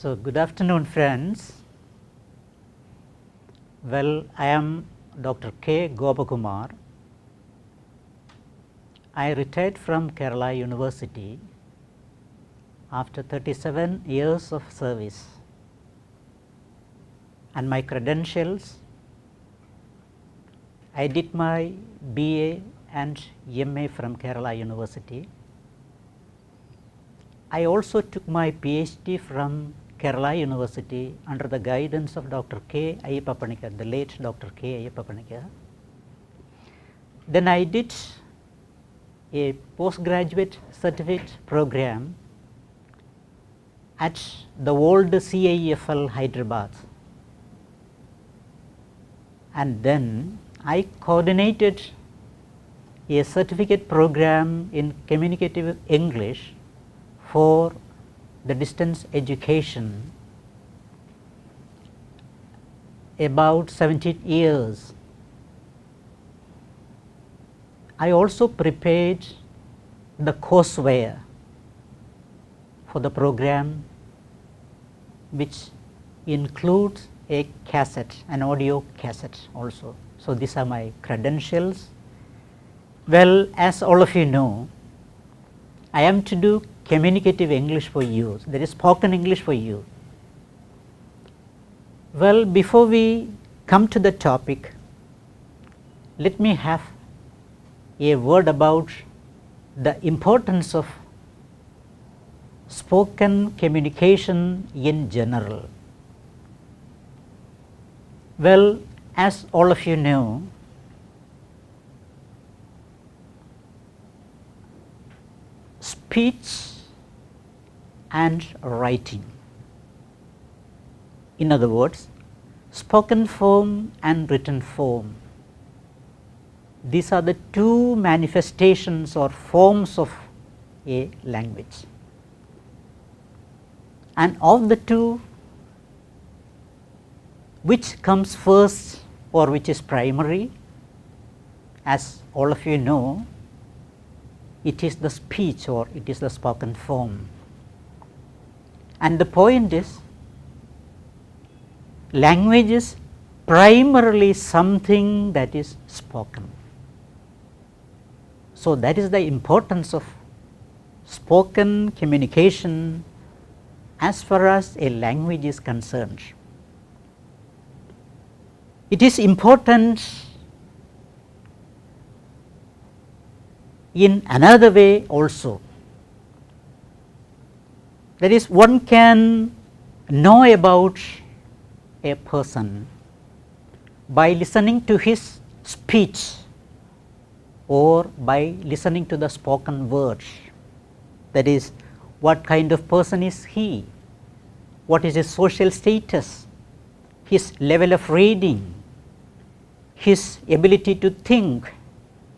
So, good afternoon friends. Well, I am Dr. K. GOPAKUMAR. I retired from Kerala University after 37 years of service, and my credentials: I did my BA and MA from Kerala University. I also took my PhD from Kerala University under the guidance of Dr. K. Ayappapanikka, the late Dr. K. Ayappapanikka. Then I did a postgraduate certificate program at the old CIFL Hyderabad, and then I coordinated a certificate program in communicative English for the distance education about 17 years. I also prepared the courseware for the program, which includes a cassette, an audio cassette also. So, these are my credentials. Well, as all of you know, I am to do communicative English for you, that is spoken English for you. Well, before we come to the topic, let me have a word about the importance of spoken communication in general. Well, as all of you know, speech and writing, in other words, spoken form and written form, these are the two manifestations or forms of a language, and of the two, which comes first or which is primary? As all of you know, it is the speech or it is the spoken form. And the point is, language is primarily something that is spoken. So, that is the importance of spoken communication as far as a language is concerned. It is important in another way also. That is, one can know about a person by listening to his speech or by listening to the spoken words. That is, what kind of person is he, what is his social status, his level of reading, his ability to think,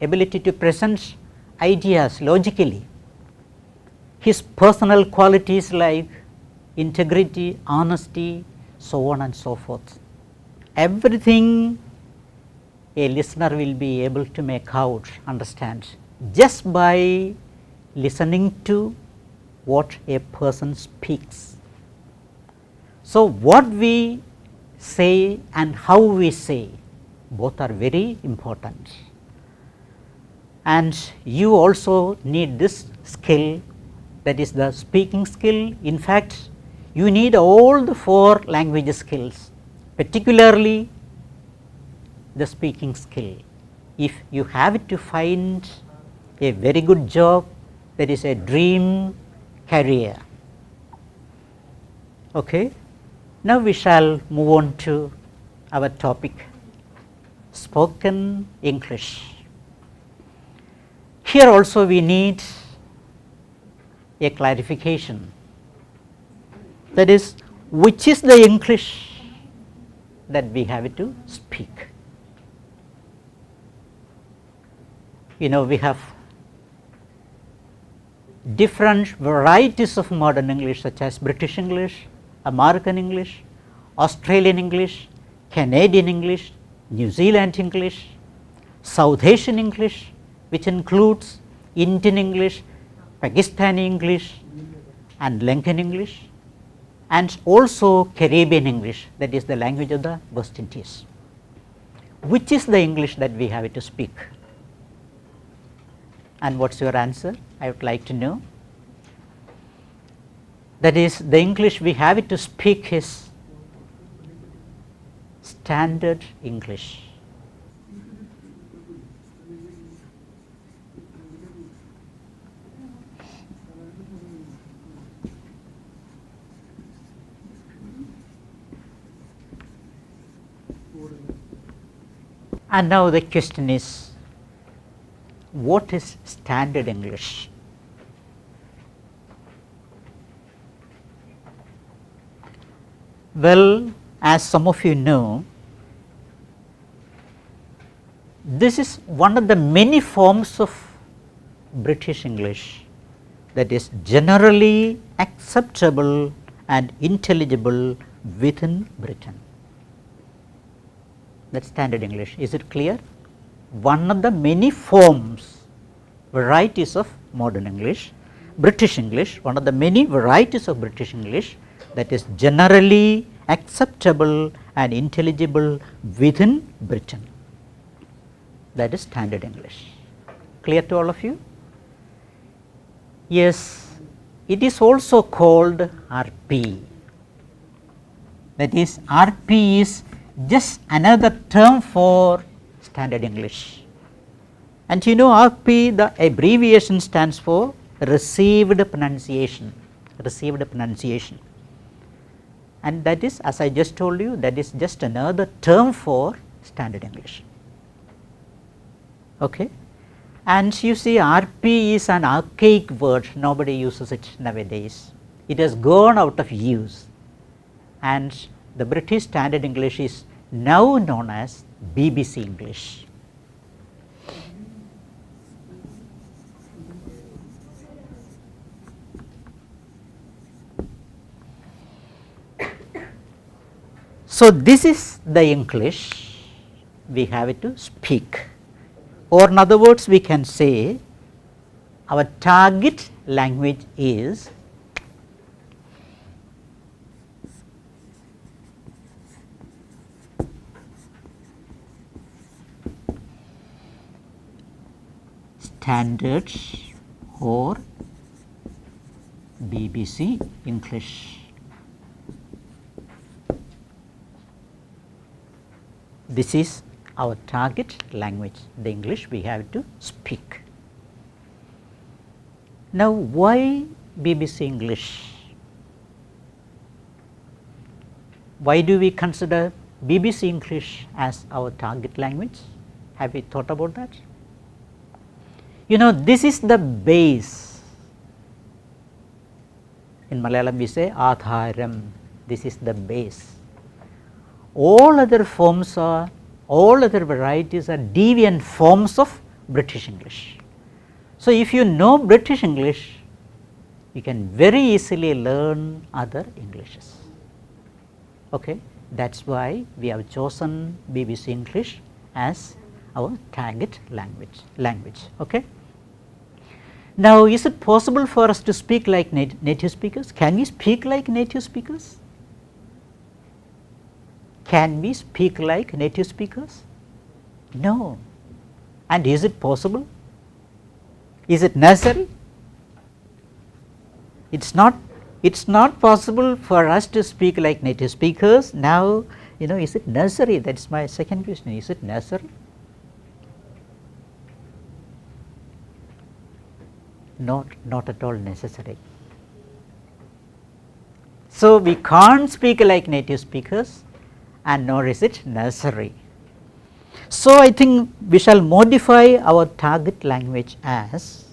ability to present ideas logically, his personal qualities like integrity, honesty, so on and so forth. Everything a listener will be able to make out, understand, just by listening to what a person speaks. So, what we say and how we say, both are very important, and you also need this skill, that is the speaking skill. In fact, you need all the 4 language skills, particularly the speaking skill, if you have to find a very good job, that is a dream career. Okay. Now, we shall move on to our topic, spoken English. Here also we need a clarification, that is, which is the English that we have to speak. You know, we have different varieties of modern English, such as British English, American English, Australian English, Canadian English, New Zealand English, South Asian English, which includes Indian English, Pakistani English and Lankan English. and also Caribbean English, that is the language of the West Indies. Which is the English that we have to speak? And what is your answer? I would like to know. That is, the English we have to speak is standard English. And now the question is, what is standard English? Well, as some of you know, this is one of the many forms of British English that is generally acceptable and intelligible within Britain. That is standard English. Is it clear? One of the many forms, varieties of modern English, British English, one of the many varieties of British English that is generally acceptable and intelligible within Britain. That is standard English. Clear to all of you? Yes, it is also called RP. That is, RP is just another term for standard English. And you know, RP, the abbreviation stands for received pronunciation, received pronunciation. And that is, as I just told you, that is just another term for standard English. Okay. And you see, RP is an archaic word, nobody uses it nowadays. It has gone out of use, and the British standard English is now known as BBC English. So, this is the English we have to speak, or in other words we can say our target language is standard or BBC English. This is our target language, the English we have to speak. Now, why BBC English? Why do we consider BBC English as our target language? Have we thought about that? You know, this is the base. In Malayalam we say Adharam, this is the base. All other forms are, all other varieties are deviant forms of British English. So, if you know British English, you can very easily learn other Englishes. Okay. That is why we have chosen BBC English as our target language. Okay. Now, is it possible for us to speak like native speakers? Can we speak like native speakers? Can we speak like native speakers? No. And is it possible? Is it necessary? It's not possible for us to speak like native speakers. Now, you know, is it necessary? That is my second question. Is it necessary? Not at all necessary. So, we can't speak like native speakers, and nor is it necessary. So, I think we shall modify our target language as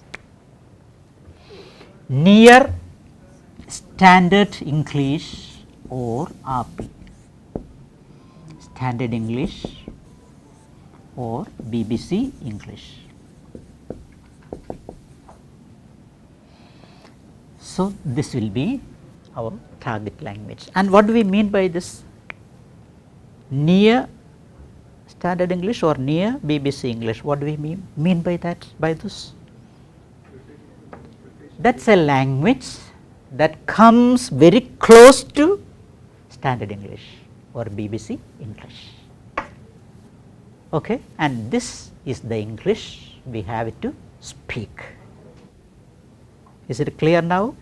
near standard English or RP, standard English or BBC English. So, this will be our target language. And what do we mean by this? Near standard English or near BBC English? What do we mean by that, by this? That is a language that comes very close to standard English or BBC English. Okay, and this is the English we have to speak. Is it clear now?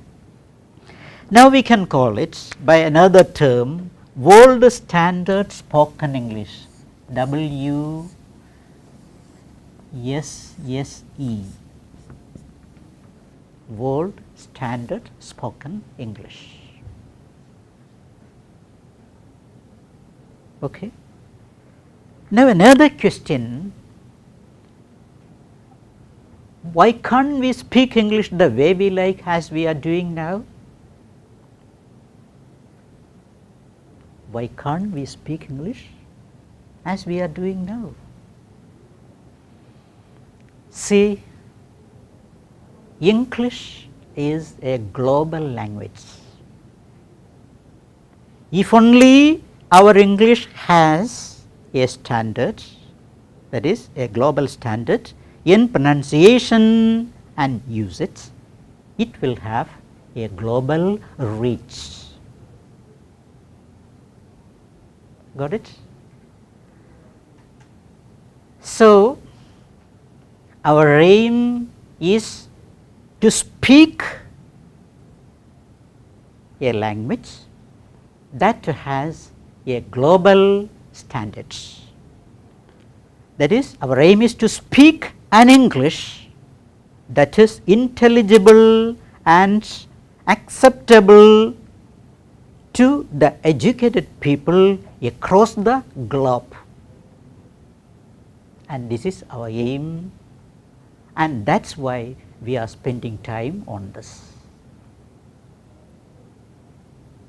Now we can call it by another term, World Standard Spoken English, WSSE, World Standard Spoken English. Okay. Now another question, why can't we speak English the way we like as we are doing now? Why can't we speak English as we are doing now? See, English is a global language. If only our English has a standard, that is a global standard in pronunciation and usage, it will have a global reach. Got it? So, our aim is to speak a language that has a global standards. That is, our aim is to speak an English that is intelligible and acceptable to the educated people across the globe. And this is our aim, and that is why we are spending time on this.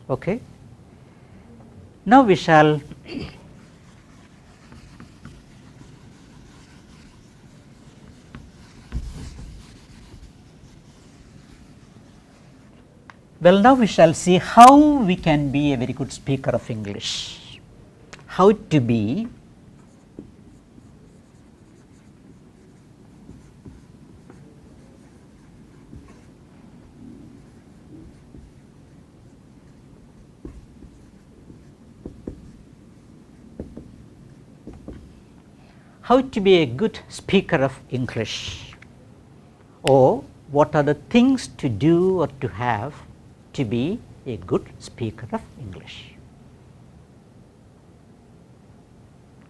Okay. Now we shall now we shall see how we can be a very good speaker of English. How to be a good speaker of English, or what are the things to do or to have to be a good speaker of English.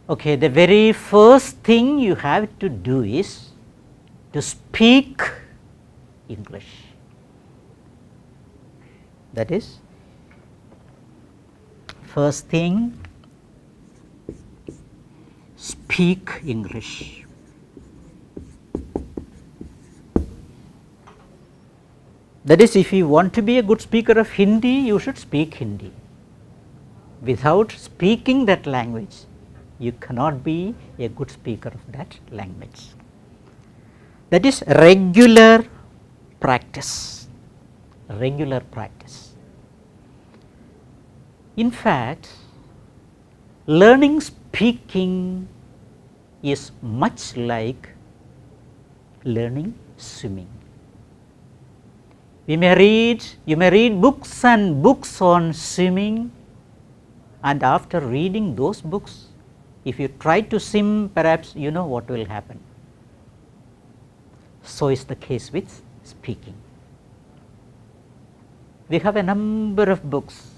Okay, the very first thing you have to do is to speak English. That is, first thing, speak English. That is, if you want to be a good speaker of Hindi, you should speak Hindi. Without speaking that language, you cannot be a good speaker of that language. That is regular practice. Regular practice. In fact, learning speaking is much like learning swimming. You may read books and books on swimming, and after reading those books, if you try to swim, perhaps you know what will happen. So is the case with speaking. We have a number of books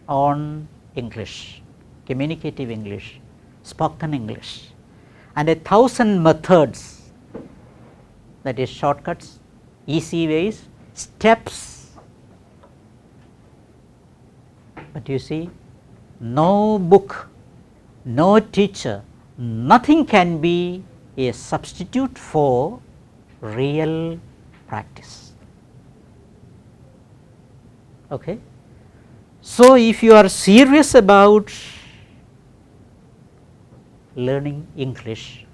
on English, communicative English, spoken English, and 1,000 methods, that is shortcuts, easy ways, steps. But you see, no book, no teacher, nothing can be a substitute for real practice. Okay? So, if you are serious about learning English,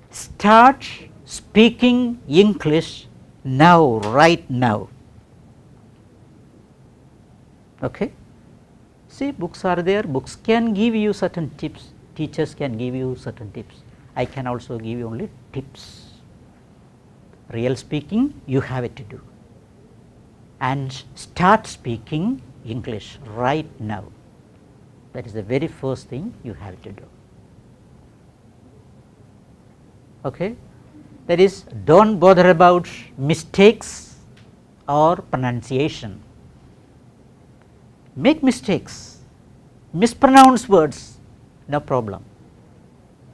start speaking English now, right now. Okay? See, books are there, books can give you certain tips, teachers can give you certain tips. I can also give you only tips. Real speaking, you have it to do. and start speaking English right now. That is the very first thing you have to do. Okay? That is, don't bother about mistakes or pronunciation. Make mistakes, mispronounce words, no problem.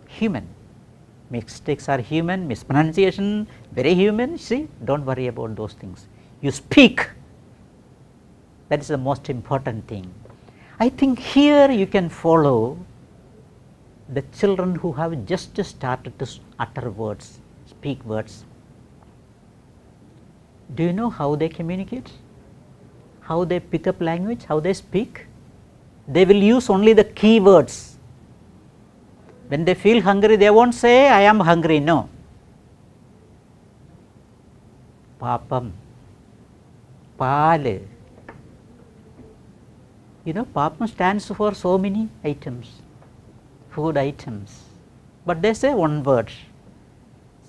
Human. Mistakes are human, mispronunciation very human. See, don't worry about those things. You speak. That is the most important thing. I think here you can follow the children who have just started to utter words, speak words. Do you know how they communicate? How they pick up language, how they speak? They will use only the key words. When they feel hungry, they won't say, I am hungry, no. Papam, pal. You know, papam stands for so many items, food items, but they say one word.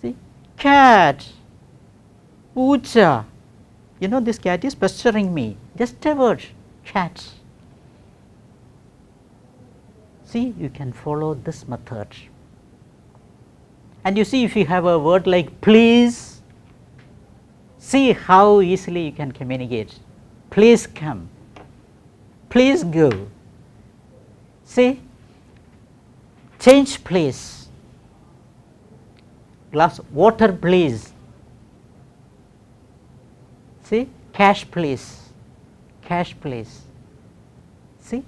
See, cat, pucha. You know, this cat is pestering me. Just a word, cat. See, you can follow this method. And you see, if you have a word like please, see how easily you can communicate. Please come. Please go. See, change place. Glass water please. See, cash please. Cash please. See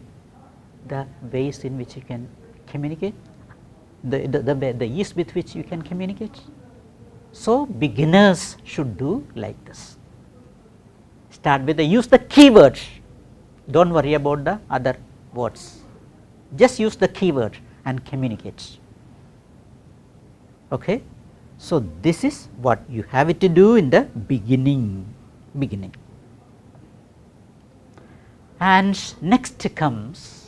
the ways in which you can communicate, the ease with which you can communicate. So beginners should do like this. Start with use the keyword. Don't worry about the other words. Just use the keyword and communicate. Okay? So this is what you have to do in the beginning. And next comes,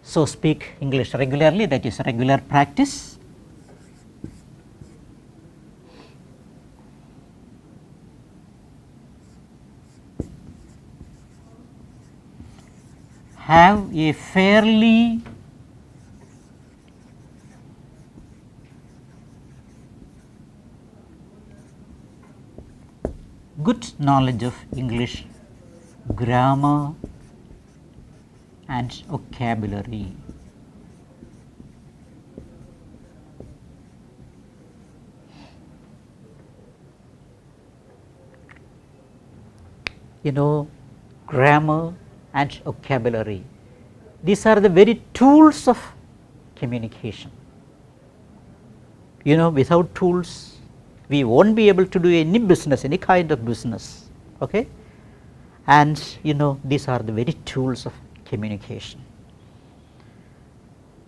so speak English regularly, that is regular practice. Have a fairly good knowledge of English grammar and vocabulary. You know, grammar and vocabulary, these are the very tools of communication. You know, without tools, we won't be able to do any business, any kind of business. Okay? And you know, these are the very tools of communication.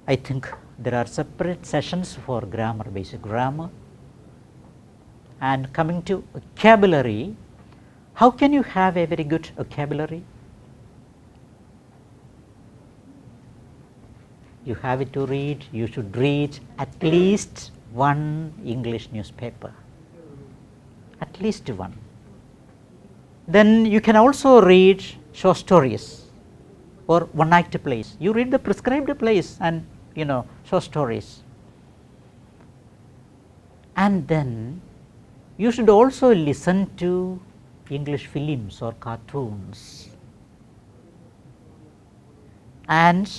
I think there are separate sessions for grammar, basic grammar. And coming to vocabulary, how can you have a very good vocabulary? You have it to read, you should read at least one English newspaper, at least one. Then you can also read short stories or one-act plays. You read the prescribed plays and you know, short stories. And then you should also listen to English films or cartoons and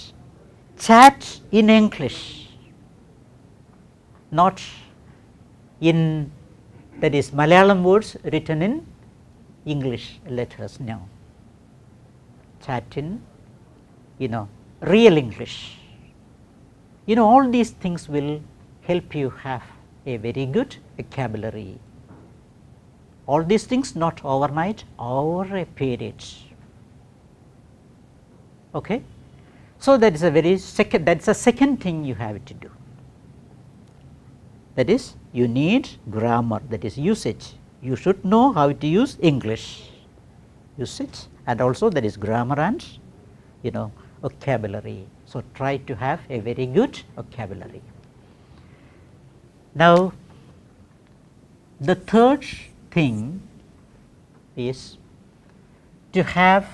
chat in English, not in, that is Malayalam words written in English letters, no. Chat in, you know, real English. You know, all these things will help you have a very good vocabulary. All these things not overnight, over a period. Okay? So that is a very that's the second thing you have to do. That is, you need grammar, that is usage. You should know how to use English usage, and also that is grammar and you know, vocabulary. So try to have a very good vocabulary. Now the third thing is to have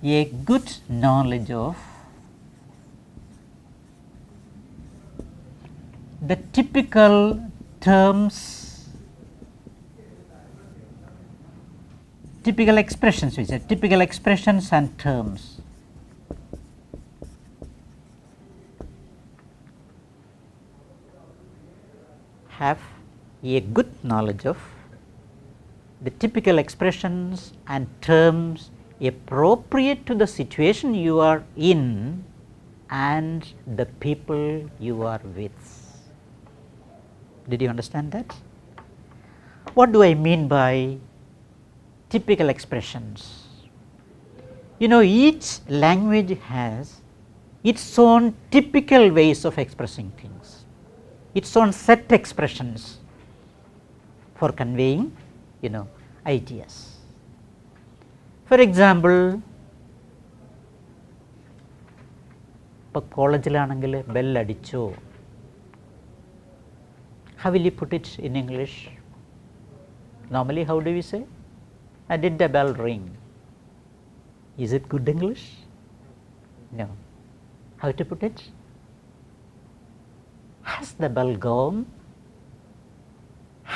a good knowledge of the typical terms, typical expressions, we said typical expressions and terms have a good knowledge of the typical expressions and terms appropriate to the situation you are in and the people you are with. Did you understand that? What do I mean by typical expressions? You know, each language has its own typical ways of expressing things, its own set expressions for conveying, you know, ideas. For example, ഇപ്പോൾ കോളേജിലാണെങ്കിൽ ബെല്ലടിച്ചോ, how will you put it in English? Normally how do we say? Did the bell ring? Is it good English? No. How to put it? Has the bell gone?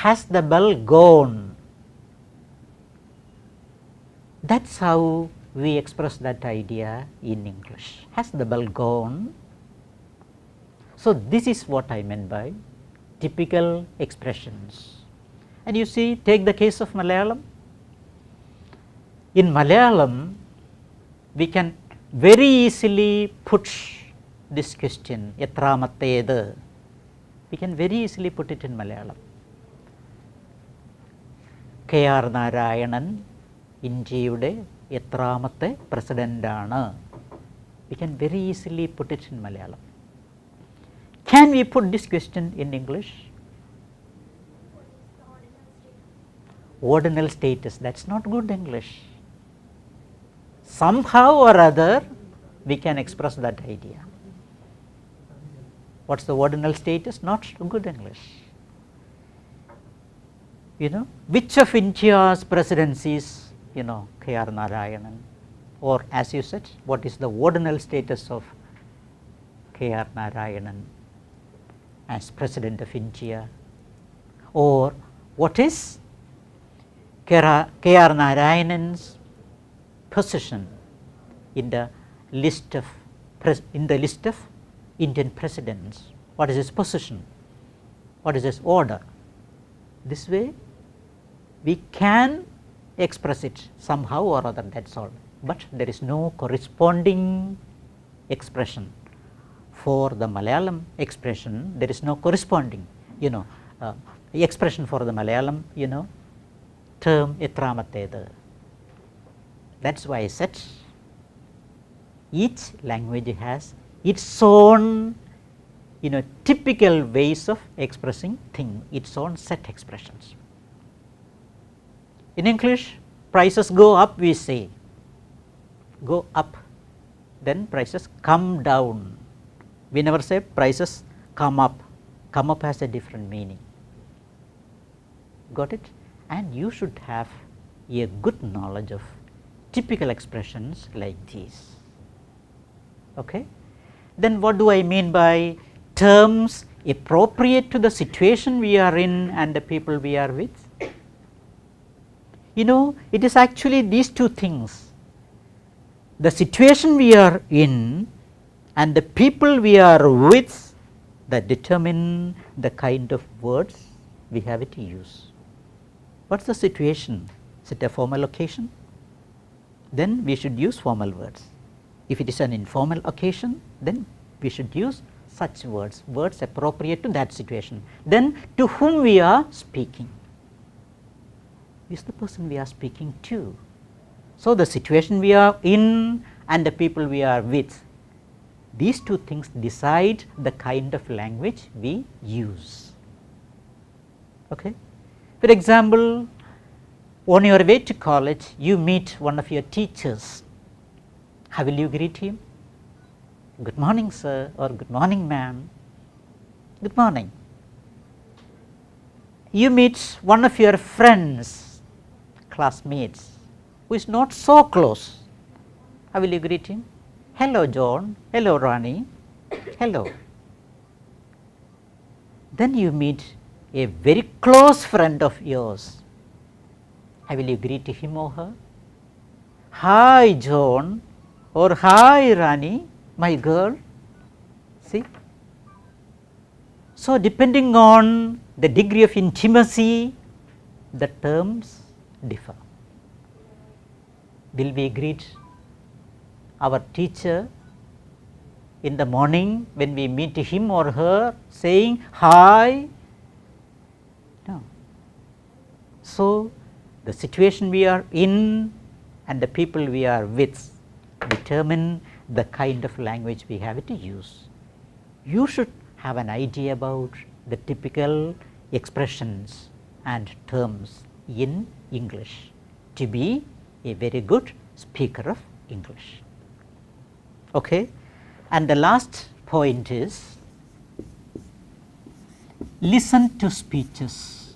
Has the bell gone? That's how we express that idea in English. Has the bell gone? So this is what I meant by typical expressions. And you see, take the case of Malayalam. In Malayalam, we can very easily put this question, എത്രാമത്തേത്. We can very easily put it in Malayalam. K.R. Narayanan, ഇന്ത്യയുടെ എത്രാമത്തെ പ്രസിഡന്റാണ്. We can very easily put it in Malayalam. Can we put this question in English? Ordinal status, that's not good English. Somehow or other we can express that idea. What's the ordinal status? Not good English. You know, which of India's presidencies, you know, K.R. Narayanan, or as you said, what is the ordinal status of K.R. Narayanan as President of India, or what is K.R. Narayanan's position in the list of Indian presidents? What is his position? What is his order? This way we can express it somehow or other, that's all. But there is no corresponding expression for the Malayalam expression. There is no corresponding, you know, expression for the Malayalam, you know, term എത്രാമത്തേത്. That's why I said each language has its own, you know, typical ways of expressing thing, its own set expressions. In English, prices go up, we say, go up, then prices come down. We never say prices come up. Come up has a different meaning. Got it? And you should have a good knowledge of typical expressions like these. Okay? Then what do I mean by terms appropriate to the situation we are in and the people we are with? You know, it is actually these two things, the situation we are in and the people we are with, that determine the kind of words we have to use. What's the situation? Is it a formal occasion? Then we should use formal words. If it is an informal occasion, then we should use such words, words appropriate to that situation. Then to whom we are speaking? Is the person we are speaking to. So the situation we are in and the people we are with, these two things decide the kind of language we use. Okay? For example, on your way to college, you meet one of your teachers. How will you greet him? Good morning, sir, or good morning, ma'am. Good morning. you meet one of your friends, classmates, who is not so close. How will you greet him? Hello John, hello Rani, hello. Then you meet a very close friend of yours. How will you greet him or her? Hi John, or hi Rani, my girl. See? So, depending on the degree of intimacy, the terms differ. Will we greet our teacher in the morning when we meet him or her saying hi? No. So, the situation we are in and the people we are with determine the kind of language we have to use. You should have an idea about the typical expressions and terms in English to be a very good speaker of English. Okay? And the last point is listen to speeches.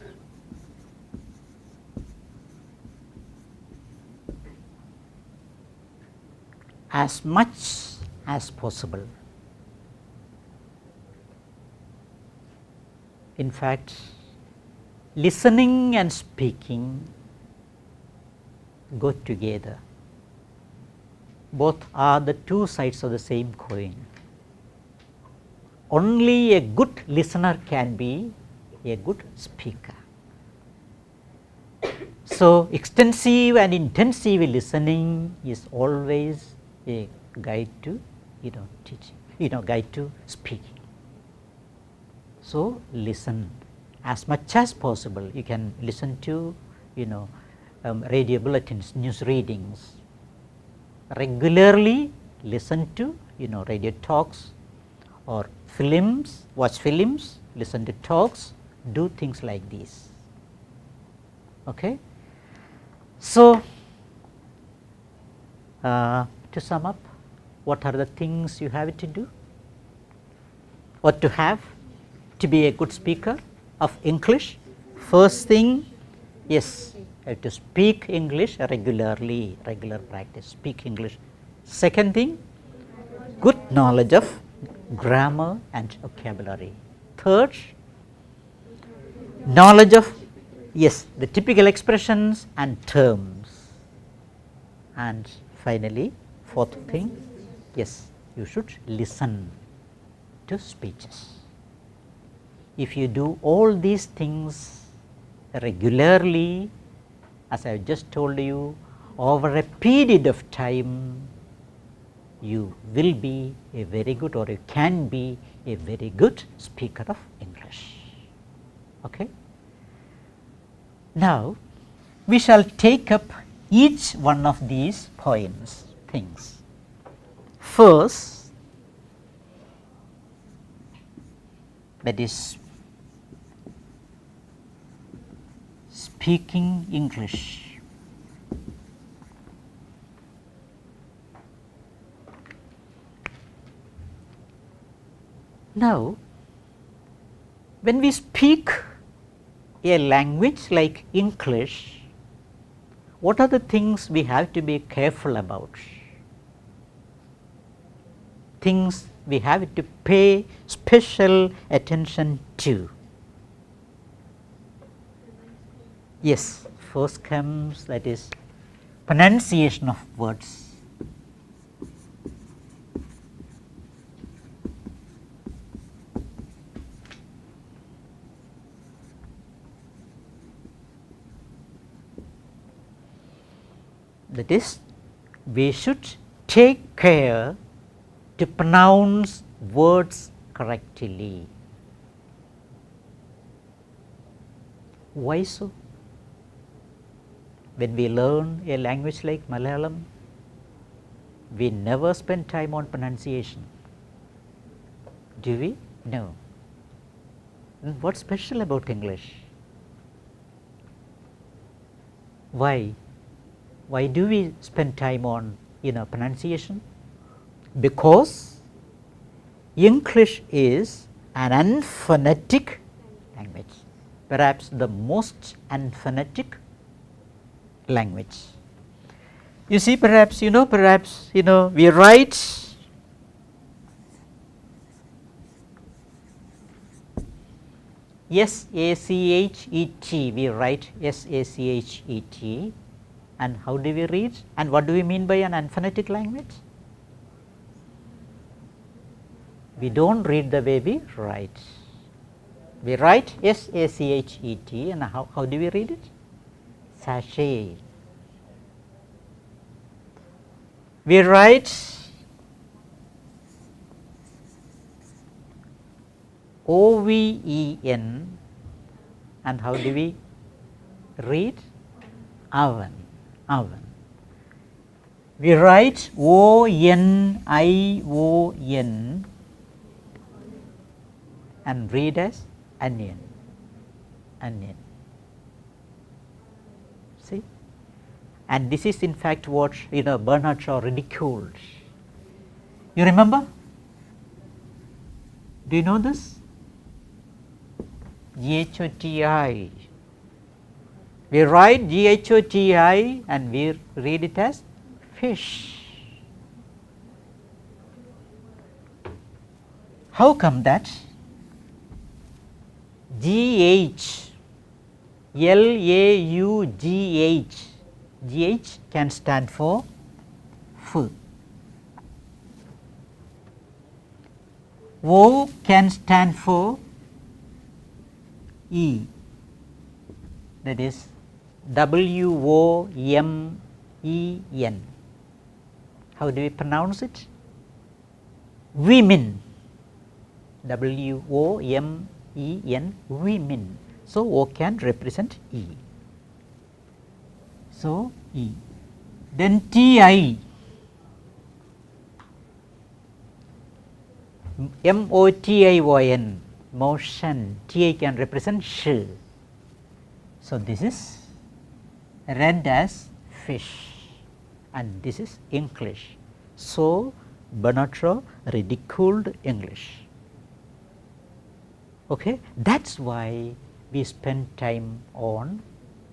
As much as possible. In fact, listening and speaking go together. Both are the two sides of the same coin. Only a good listener can be a good speaker. So, extensive and intensive listening is always a guide to teaching, guide to speaking. So, listen as much as possible. You can listen to radio bulletins, news readings. Regularly listen to radio talks or films, watch films, listen to talks, do things like these. Okay. So, to sum up, what are the things you have to do or to have to be a good speaker of English? First thing, yes, you have to speak English regularly, regular practice, speak English. Second thing, good knowledge of grammar and vocabulary. Third, knowledge of, yes, the typical expressions and terms. And finally, fourth thing, yes, you should listen to speeches. If you do all these things regularly, as I have just told you, over a period of time, you will be a very good, or you can be a very good speaker of English. Okay? Now, we shall take up each one of these things. First, that is speaking English. Now, when we speak a language like English, what are the things we have to be careful about? Things we have to pay special attention to. Yes, first comes, that is pronunciation of words. That is, we should take care to pronounce words correctly. Why so? When we learn a language like Malayalam, we never spend time on pronunciation. Do we? No. Then what's special about English? Why? Why do we spend time on pronunciation? Because English is an unphonetic language. perhaps the most unphonetic language. You see, perhaps we write S-A-C-H-E-T, we write S-A-C-H-E-T, and how do we read, and what do we mean by an unphonetic language? We do not read the way we write. We write S-A-C-H-E-T, and how do we read it? Sachet. We write O-V-E-N, and how do we read? Oven, oven. We write O-N-I-O-N and read as onion, onion. See? And this is in fact what Bernard Shaw ridiculed. You remember? Do you know this? G-H-O-T-I. We write G-H-O-T-I and we read it as fish. How come that? G-H, L-A-U-G-H, G-H can stand for f. O can stand for E, that is W-O-M-E-N. How do we pronounce it? Women, W-O-M-E-N, women. So, O can represent E. So, E. Then T-I, M-O-T-I-O-N, motion, T-I can represent sh. So, this is read as fish and this is English. So, Bernard Shaw ridiculed English. Okay? That is why we spend time on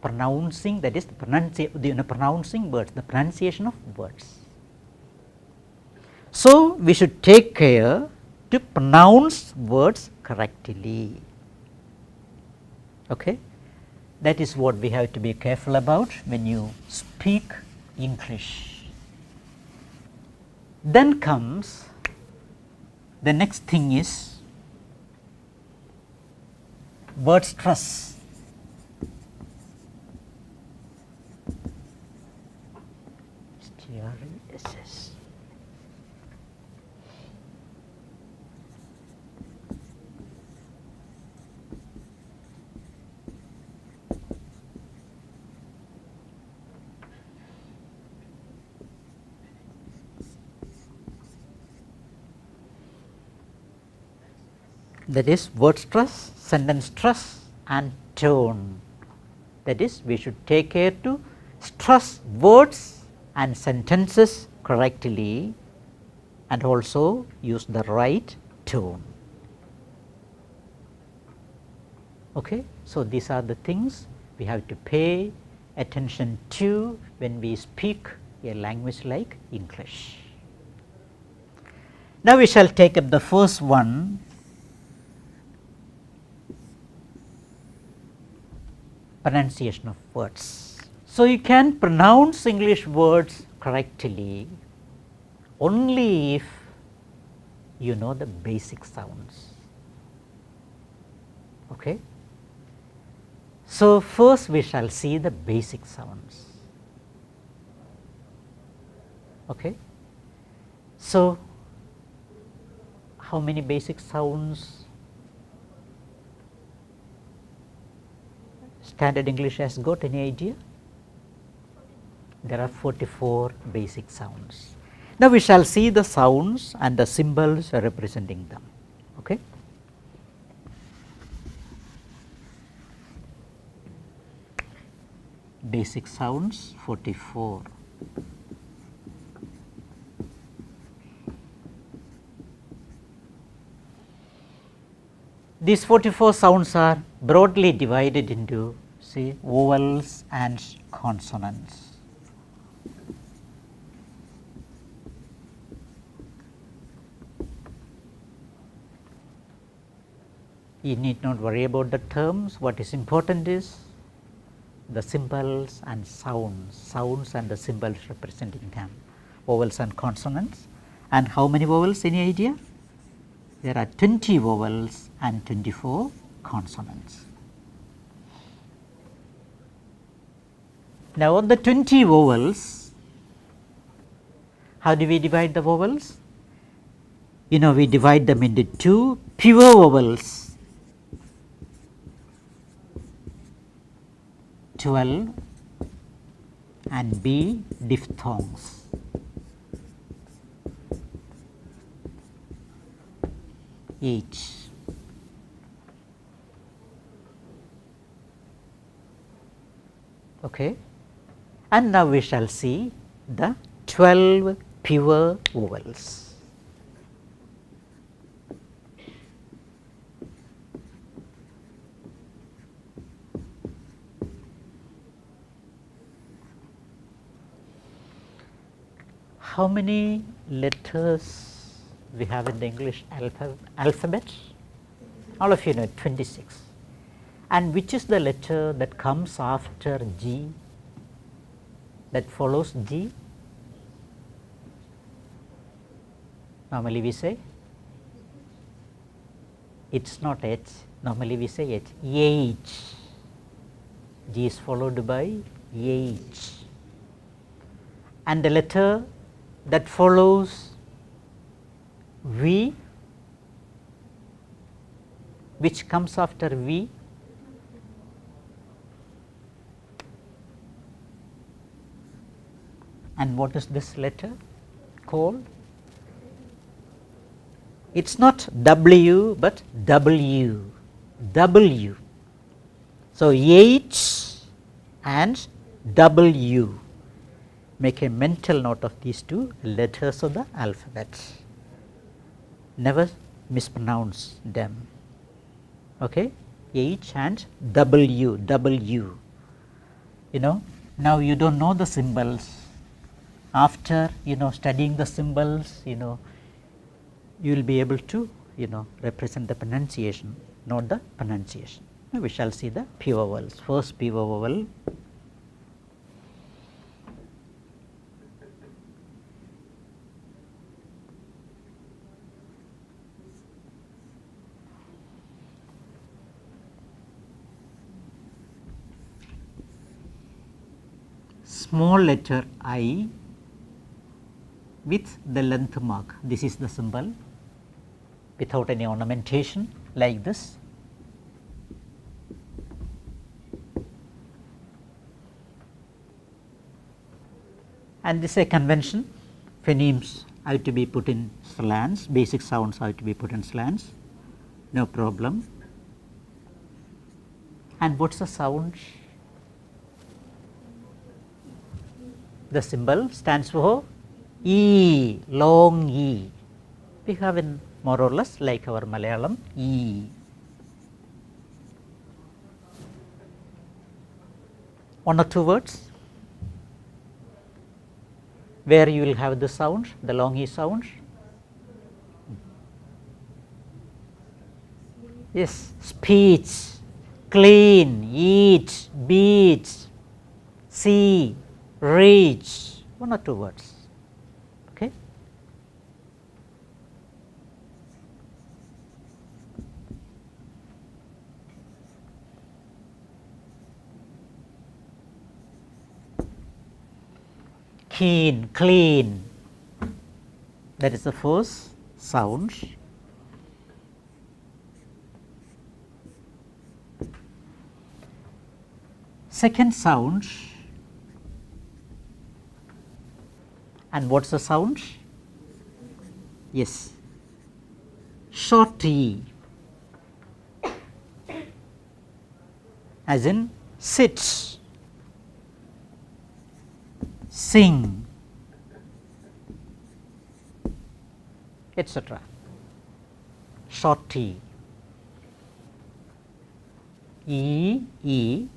pronouncing, that is pronouncing words, the pronunciation of words. So, we should take care to pronounce words correctly. Okay? That is what we have to be careful about when you speak English. Then comes the next thing is word stress. S-T-R-E-S-S. That is word stress, sentence stress and tone. That is, we should take care to stress words and sentences correctly and also use the right tone. Okay? So, these are the things we have to pay attention to when we speak a language like English. Now, we shall take up the first one, pronunciation of words. So, you can pronounce English words correctly only if you know the basic sounds. Okay? So, first we shall see the basic sounds. Okay? So, how many basic sounds Standard English has got? Any idea? There are 44 basic sounds. Now, we shall see the sounds and the symbols representing them. Okay? Basic sounds 44. These 44 sounds are broadly divided into, see, vowels and consonants. You need not worry about the terms. What is important is the symbols and sounds and the symbols representing them, vowels and consonants. And how many vowels, any idea? There are 20 vowels and 24 consonants. Now, on the 20 vowels, how do we divide the vowels? You know, we divide them into two pure vowels, 12, and B diphthongs. Each. Okay. And now we shall see the 12 pure vowels. How many letters we have in the English alphabet? All of you know 26. And which is the letter that comes after G, that follows G? Normally we say, it's not H, normally we say H, H. G is followed by H. And the letter that follows V, which comes after V? And what is this letter called? It's not W, but W. W. So, H and W. Make a mental note of these two letters of the alphabet. Never mispronounce them. Okay? H and W, W. You know, now you don't know the symbols. After, you know, studying the symbols, you know, you will be able to, you know, represent the pronunciation, not the pronunciation. Now we shall see the pure vowels. First pure vowel. Small letter I with the length mark. This is the symbol without any ornamentation, like this. And this is a convention. Phonemes have to be put in slants, basic sounds have to be put in slants, no problem. And what's the sound? The symbol stands for E, long E. We have in more or less like our Malayalam E. One or two words where you will have the sound, the long E sound. Yes, speech, clean, eat, beach, see, reach. One or two words. Okay. Keen, clean. That is the first sound. Second sound. And what's the sound? Yes, short E, as in sit, sing, etc. Short T. E, E,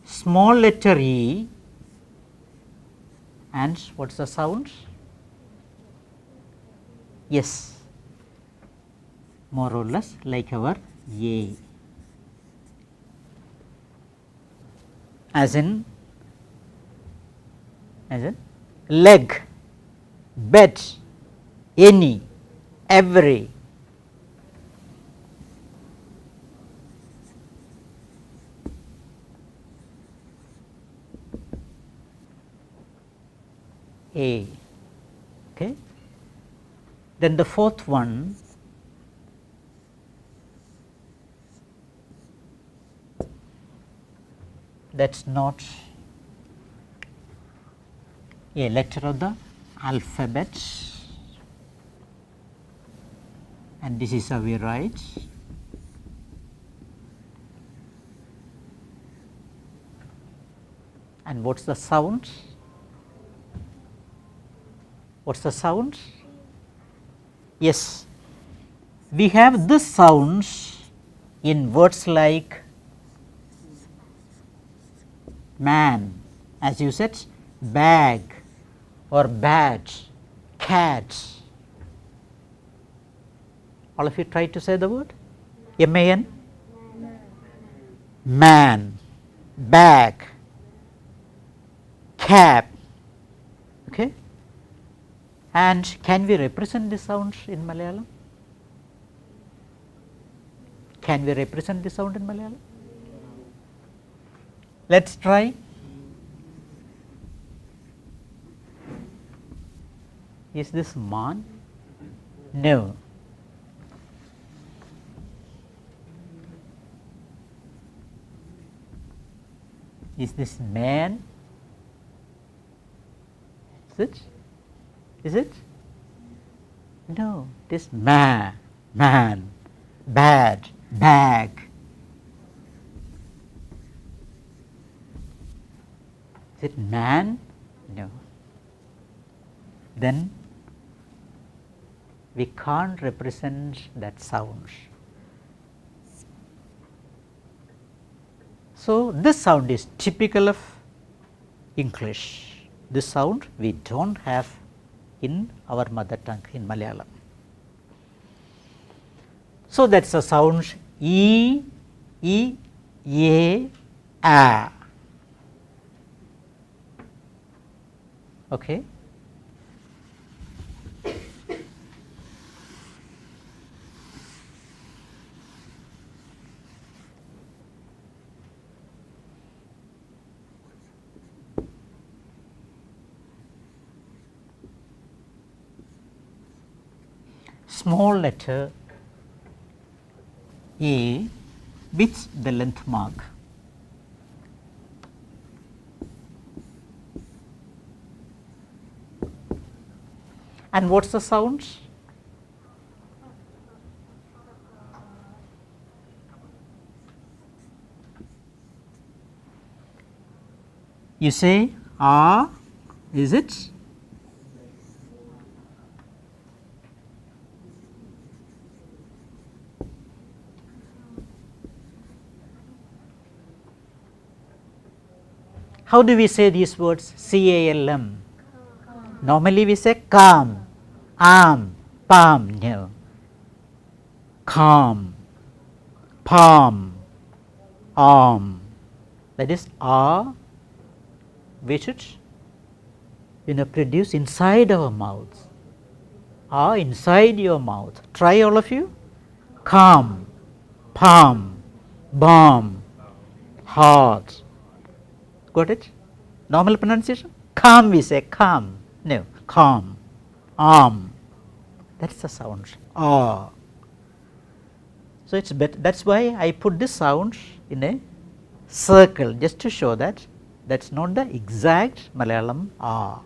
small letter E, and what is the sound? Yes, more or less like our A, as in leg, bed, any, every. A. Okay. Then the fourth one, that is not a letter of the alphabet, and this is how we write. And what is the sound? What is the sound? Yes, we have this sounds in words like man, as you said, bag or badge, cat. All of you try to say the word M-A-N, man, bag, cap. Okay. And can we represent the sound in Malayalam? Can we represent the sound in Malayalam? Let us try. Is this man? No. Is this man? Is it? Is it? No, this man, bad, bag. Is it man? No. Then we can't represent that sound. So, this sound is typical of English. This sound we do not have in our mother tongue, in Malayalam. So, that is a sound E, E, A. Okay. Small letter A with the length mark. And what is the sound? You say ah, is it? How do we say these words? C-A-L-M. Normally we say calm, arm, palm. No. Calm, palm, arm. That is R. We should produce inside our mouth. R inside your mouth. Try all of you. Calm, palm, bomb, heart. Got it? Normal pronunciation? Calm we say calm. No, calm, arm. That is the sound. Ah. So, it is better. That is why I put this sound in a circle, just to show that that is not the exact Malayalam ah.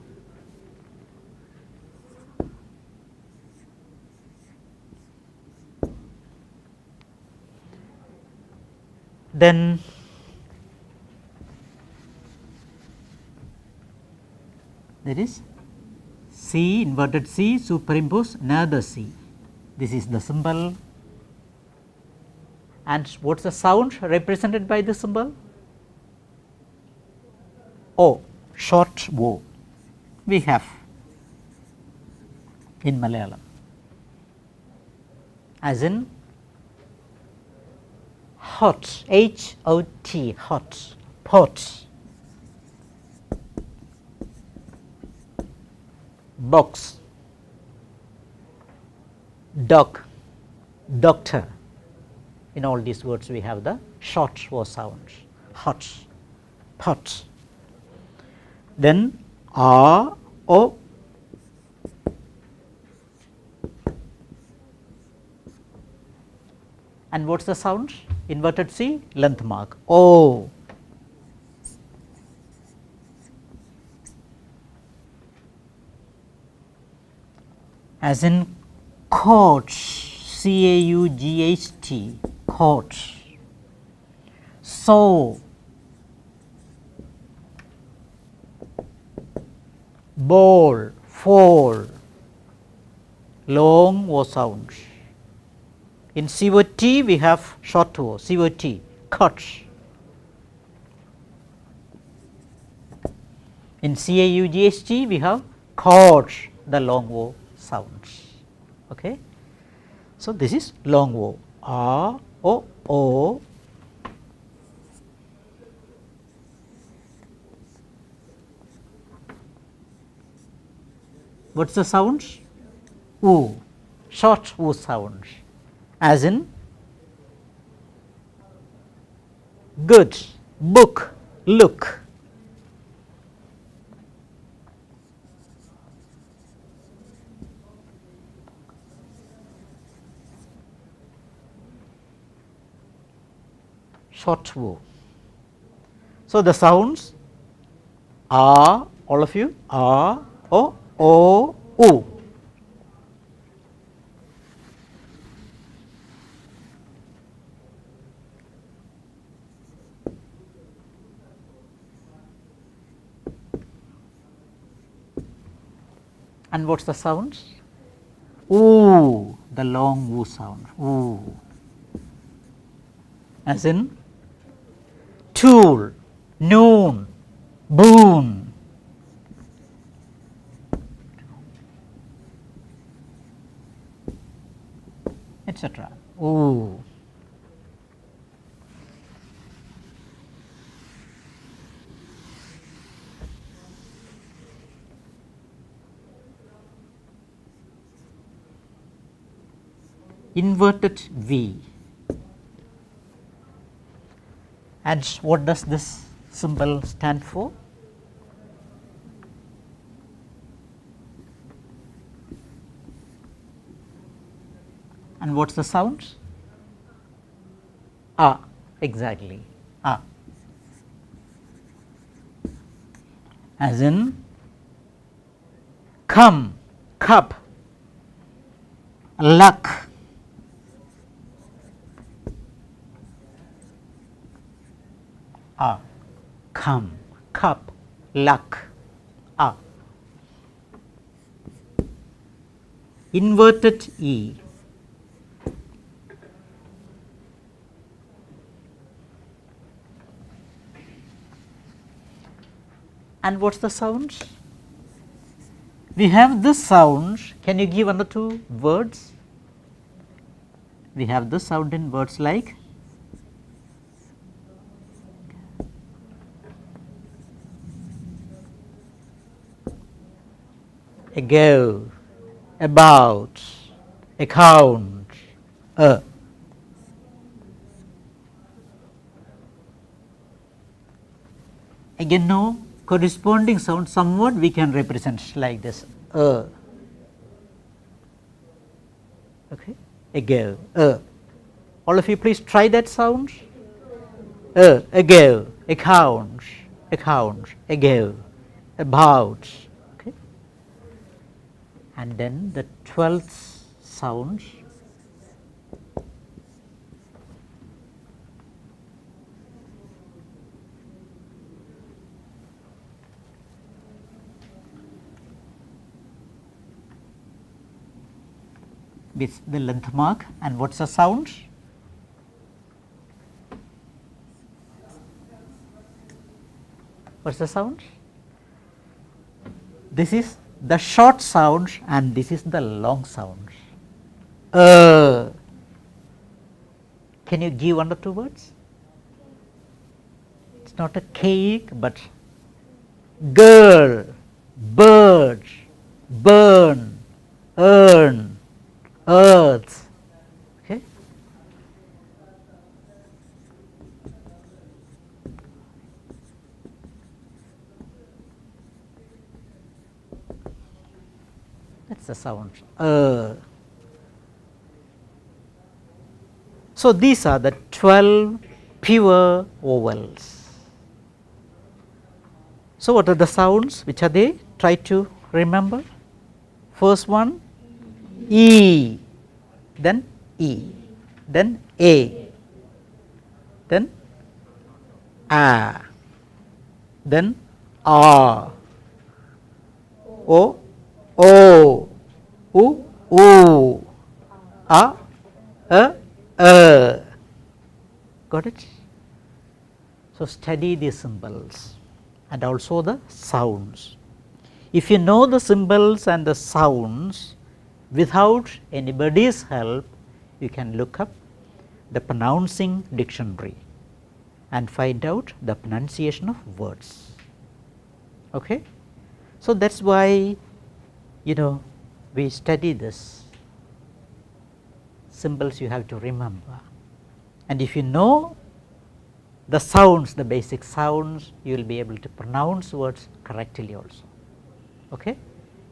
Then there is C, inverted C, superimpose another C. This is the symbol And what is the sound represented by this symbol? O, short O we have in Malayalam, as in hot, H-O-T, hot, pot, box, dog, doctor. In all these words we have the short O sound, hot, pot. Then A, O, and what is the sound? Inverted C, length mark, O. As in coach, C-A-U-G-H-T, coach. So, ball, fall, long O sound. In C-O-T we have short O, C-O-T, cut. In C-A-U-G-H-T we have caught, the long O sound. Okay. So, this is long O, A, O, O. What is the sound? U, short U sound, as in good, book, look. Short O. So, the sounds are, all of you, A, O, O, U. And what is the sound? Oo, the long oo sound, oo, as in tool, noon, boon. Etc. Oo. Inverted V. And what does this symbol stand for? And what is the sound? A, exactly, A. As in come, cup, luck. A, come, cup, luck, A. Inverted E. And what is the sound? We have this sound. Can you give 1 or 2 words? We have this sound in words like ago, about, account, Again, no corresponding sound, somewhat we can represent like this, okay, ago, all of you please try that sound, ago, account, ago, about, okay. And then the 12th sound, with the length mark. And what is the sound? What is the sound? This is the short sound and this is the long sound. Can you give one or two words? It's not a cake, but girl, bird, burn, earn, earth. Okay. That's the sound. So these are the 12 pure vowels. So what are the sounds? Which are they? Try to remember. First one, E, then E, then A, then A, then A, O, O, U, U, A, Got it? So study the symbols and also the sounds. If you know the symbols and the sounds without anybody's help, you can look up the pronouncing dictionary and find out the pronunciation of words. Okay? So that is why we study this. Symbols you have to remember, and if you know the sounds, the basic sounds, you will be able to pronounce words correctly also. Okay?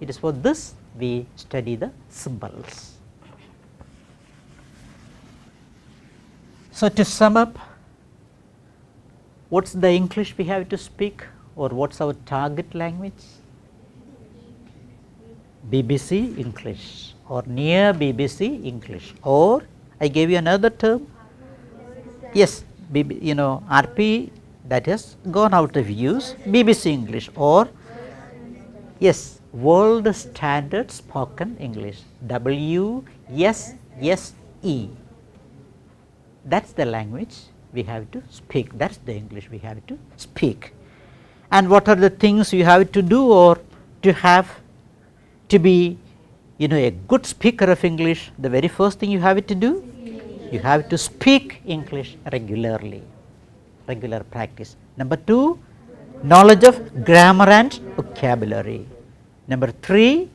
It is for this we study the symbols. So to sum up, what is the English we have to speak, or what is our target language? BBC English or near BBC English, or I gave you another term. Yes, RP, that has gone out of use. BBC English, or yes, World Standard Spoken English, WSSE. That is the language we have to speak. That is the English we have to speak. And what are the things you have to do, or to have to be a good speaker of English? The very first thing you have to do, you have to speak English regularly, regular practice. Number 2, knowledge of grammar and vocabulary. Number 3,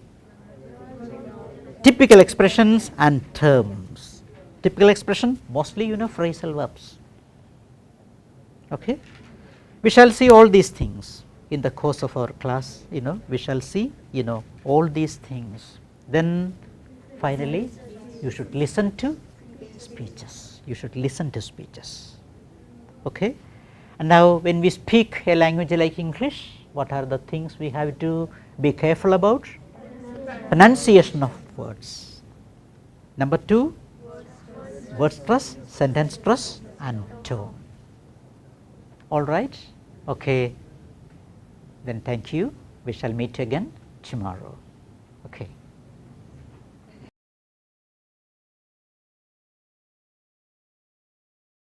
typical expressions and terms. Typical expression, mostly phrasal verbs. Okay? We shall see all these things in the course of our class. We shall see all these things. Then finally you should listen to speeches. You should listen to speeches. Okay? And now when we speak a language like English, what are the things we have to be careful about? Pronunciation of words. Number 2, word stress, sentence stress and tone. All right? Okay. Then thank you. We shall meet again tomorrow. Okay.